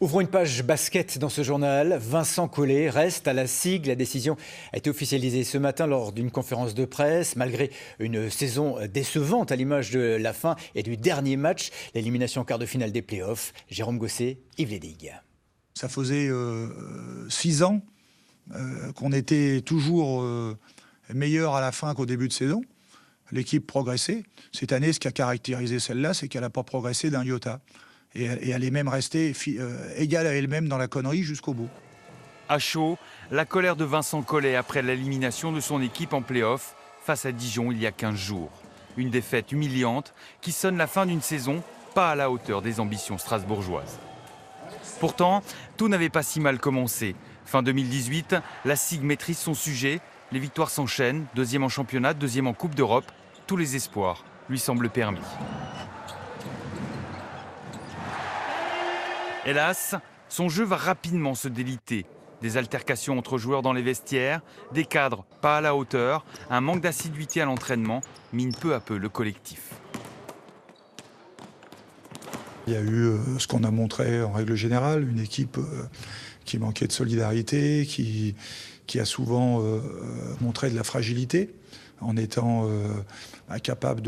Ouvrons une page basket dans ce journal. Vincent Collet reste à la SIG. La décision a été officialisée ce matin lors d'une conférence de presse. Malgré une saison décevante à l'image de la fin et du dernier match, l'élimination en quart de finale des playoffs. Jérôme Gosset, Yves Lédig. Ça faisait 6 ans qu'on était toujours meilleur à la fin qu'au début de saison. L'équipe progressait. Cette année, ce qui a caractérisé celle-là, c'est qu'elle n'a pas progressé d'un iota. Et elle est même restée égale à elle-même dans la connerie jusqu'au bout. À chaud, la colère de Vincent Collet après l'élimination de son équipe en play-off face à Dijon il y a 15 jours. Une défaite humiliante qui sonne la fin d'une saison pas à la hauteur des ambitions strasbourgeoises. Pourtant, tout n'avait pas si mal commencé. Fin 2018, la SIG maîtrise son sujet. Les victoires s'enchaînent, deuxième en championnat, deuxième en Coupe d'Europe. Tous les espoirs lui semblent permis. Hélas, son jeu va rapidement se déliter. Des altercations entre joueurs dans les vestiaires, des cadres pas à la hauteur, un manque d'assiduité à l'entraînement mine peu à peu le collectif. Il y a eu ce qu'on a montré en règle générale, une équipe qui manquait de solidarité, qui a souvent montré de la fragilité en étant incapable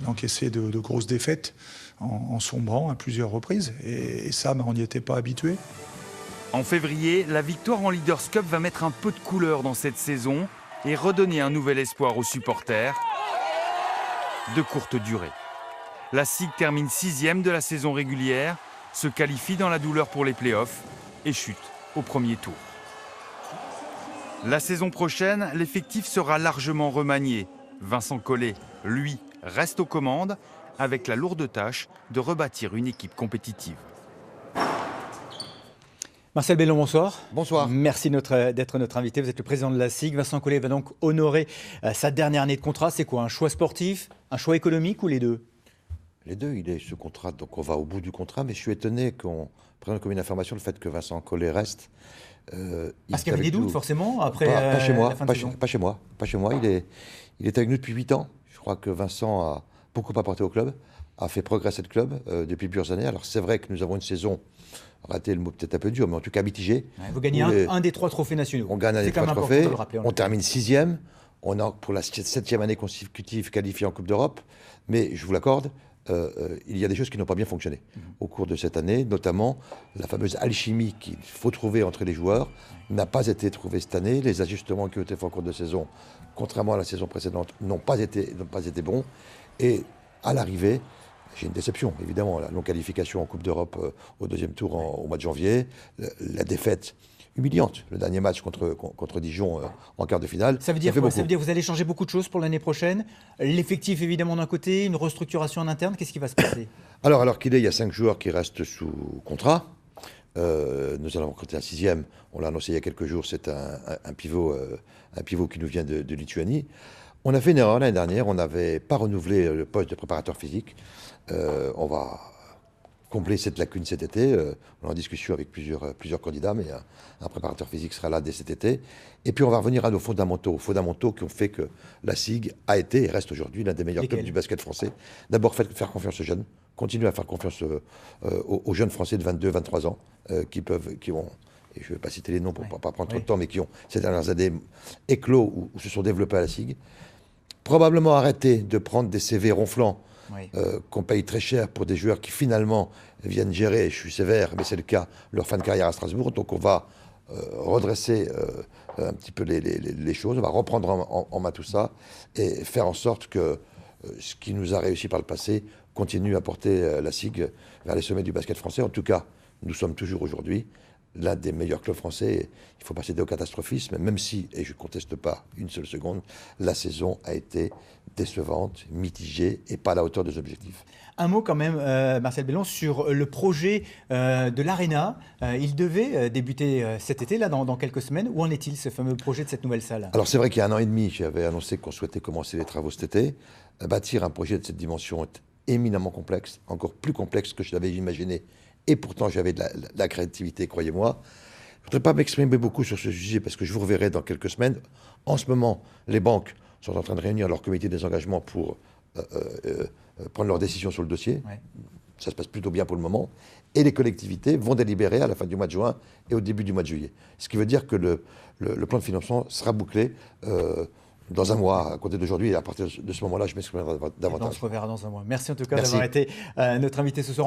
d'encaisser de grosses défaites, en sombrant à plusieurs reprises. Et ça, on n'y était pas habitué. En février, la victoire en Leaders Cup va mettre un peu de couleur dans cette saison et redonner un nouvel espoir aux supporters de courte durée. La SIG termine 6e de la saison régulière, se qualifie dans la douleur pour les playoffs et chute au premier tour. La saison prochaine, l'effectif sera largement remanié. Vincent Collet, lui, reste aux commandes avec la lourde tâche de rebâtir une équipe compétitive. Marcel Bellon, bonsoir. Bonsoir. Merci d'être notre invité. Vous êtes le président de la SIG. Vincent Collet va donc honorer sa dernière année de contrat. C'est quoi, un choix sportif, un choix économique ou les deux? Les deux, il est sous contrat, donc on va au bout du contrat. Mais je suis étonné qu'on prenne comme une information le fait que Vincent Collet reste. Parce qu'il y avait des doutes, forcément, après pas chez moi, la fin de saison. Pas chez moi. Il est avec nous depuis 8 ans. Je crois que Vincent a beaucoup apporté au club, a fait progresser le club depuis plusieurs années. Alors c'est vrai que nous avons une saison, raté le mot peut-être un peu dur, mais en tout cas mitigée. Ouais, vous gagnez un des 3 trophées nationaux. On gagne un des 3 trophées, on termine 6e. On a pour la 7e année consécutive qualifié en Coupe d'Europe. Mais je vous l'accorde, il y a des choses qui n'ont pas bien fonctionné au cours de cette année, notamment la fameuse alchimie qu'il faut trouver entre les joueurs n'a pas été trouvée cette année. Les ajustements qui ont été faits en cours de saison, contrairement à la saison précédente, n'ont pas été bons. Et à l'arrivée, j'ai une déception, évidemment, la non-qualification en Coupe d'Europe au deuxième tour au mois de janvier, la défaite humiliante, le dernier match contre Dijon en quart de finale. Ça veut dire quoi? Ça veut dire que vous allez changer beaucoup de choses pour l'année prochaine. L'effectif, évidemment, d'un côté, une restructuration en interne. Qu'est-ce qui va se passer? Alors qu'il est, il y a 5 joueurs qui restent sous contrat. Nous allons recruter un 6e. On l'a annoncé il y a quelques jours. C'est un pivot qui nous vient de Lituanie. On a fait une erreur l'année dernière. On n'avait pas renouvelé le poste de préparateur physique. On va combler cette lacune cet été. On est en discussion avec plusieurs candidats, mais un préparateur physique sera là dès cet été. Et puis on va revenir à nos fondamentaux qui ont fait que la SIG a été et reste aujourd'hui l'un des meilleurs clubs du basket français. D'abord, faire confiance aux jeunes, continuer à faire confiance aux jeunes Français de 22, 23 ans qui ont, et je ne vais pas citer les noms pour ne pas prendre trop de temps, mais qui ont ces dernières années éclos ou se sont développés à la SIG. Probablement arrêter de prendre des CV ronflants qu'on paye très cher pour des joueurs qui finalement viennent gérer, je suis sévère, mais c'est le cas, leur fin de carrière à Strasbourg. Donc on va redresser un petit peu les choses, on va reprendre en main tout ça et faire en sorte que ce qui nous a réussi par le passé continue à porter la SIG vers les sommets du basket français. En tout cas, nous sommes toujours aujourd'hui l'un des meilleurs clubs français. Il ne faut pas céder au catastrophisme, même si, et je ne conteste pas une seule seconde, la saison a été décevante, mitigée et pas à la hauteur des objectifs. Un mot quand même, Marcel Bellon, sur le projet de l'Arena. Il devait débuter cet été, là, dans quelques semaines. Où en est-il, ce fameux projet de cette nouvelle salle? Alors c'est vrai qu'il y a 1 an et demi, j'avais annoncé qu'on souhaitait commencer les travaux cet été. Bâtir un projet de cette dimension est éminemment complexe, encore plus complexe que je l'avais imaginé. Et pourtant, j'avais de la créativité, croyez-moi. Je ne voudrais pas m'exprimer beaucoup sur ce sujet parce que je vous reverrai dans quelques semaines. En ce moment, les banques sont en train de réunir leur comité des engagements pour prendre leurs décisions sur le dossier. Ça se passe plutôt bien pour le moment. Et les collectivités vont délibérer à la fin du mois de juin et au début du mois de juillet. Ce qui veut dire que le plan de financement sera bouclé dans un mois, à compter d'aujourd'hui. Et à partir de ce moment-là, je m'exprimerai davantage. On se reverra dans un mois. Merci en tout cas Merci. d'avoir été notre invité ce soir.